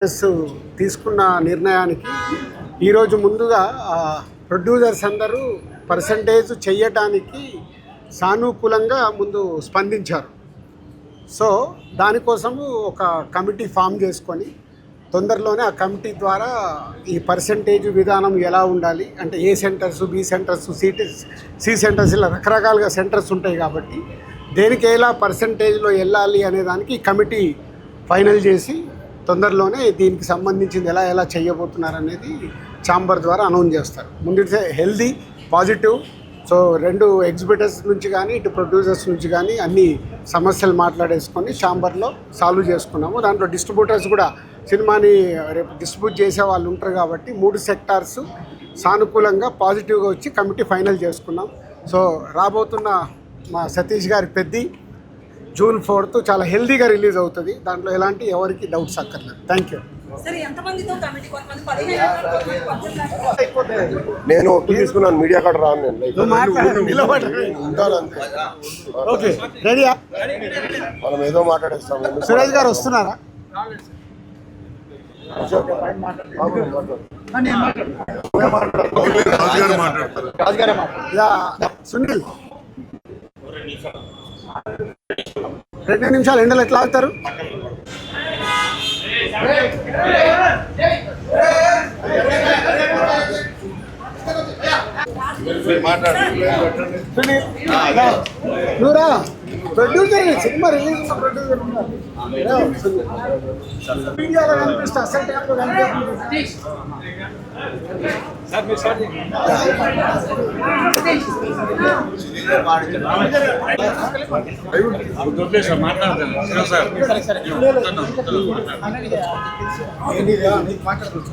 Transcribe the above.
తీసుకున్న నిర్ణయానికి ఈరోజు ముందుగా ప్రొడ్యూసర్స్ అందరూ పర్సంటేజ్ చెయ్యటానికి సానుకూలంగా ముందు స్పందించారు. సో దానికోసము ఒక కమిటీ ఫామ్ చేసుకొని తొందరలోనే ఆ కమిటీ ద్వారా ఈ పర్సంటేజ్ విధానం ఎలా ఉండాలి అంటే A centres, B centres, C centres ఇలా రకరకాలుగా సెంటర్స్ ఉంటాయి కాబట్టి దేనికి ఎలా పర్సంటేజ్లో వెళ్ళాలి అనే దానికి కమిటీ ఫైనల్ చేసి తొందరలోనే దీనికి సంబంధించింది ఎలా చేయబోతున్నారు అనేది ఛాంబర్ ద్వారా అనౌన్స్ చేస్తారు. ముందు హెల్దీ పాజిటివ్. సో రెండు ఎగ్జిబిటర్స్ నుంచి కానీ ఇటు ప్రొడ్యూసర్స్ నుంచి కానీ అన్ని సమస్యలు మాట్లాడేసుకొని ఛాంబర్లో సాల్వ్ చేసుకున్నాము. దాంట్లో డిస్ట్రిబ్యూటర్స్ కూడా సినిమాని రేపు డిస్ట్రిబ్యూట్ చేసే వాళ్ళు ఉంటారు కాబట్టి 3 సెక్టార్స్ సానుకూలంగా పాజిటివ్గా వచ్చి కమిటీ ఫైనల్ చేసుకున్నాం. సో రాబోతున్న మా సతీష్ గారి పెద్ది జూన్ 4th చాలా హెల్దీగా రిలీజ్ అవుతుంది. దాంట్లో ఎలాంటి ఎవరికి డౌట్స్ అక్కర్లేదు. Thank you. నేను తీసుకున్నాను మీడియా కార్డు రాను ఓకే రెడీయా? మనం ఏదో మాట్లాడేస్తాము. సురేష్ గారు వస్తున్నారా? సునీల్ 2 నిమిషాలు ఎండలు ఎట్లా ఆగుతారు? నువ్వురా ప్రొడ్యూసర్, సినిమా రిలీజ్ ఉన్న ప్రొడ్యూసర్ మీడియాలో కనిపిస్తా అసలు టైంలో కనిపిస్తుంది. మాట్లాడతాను.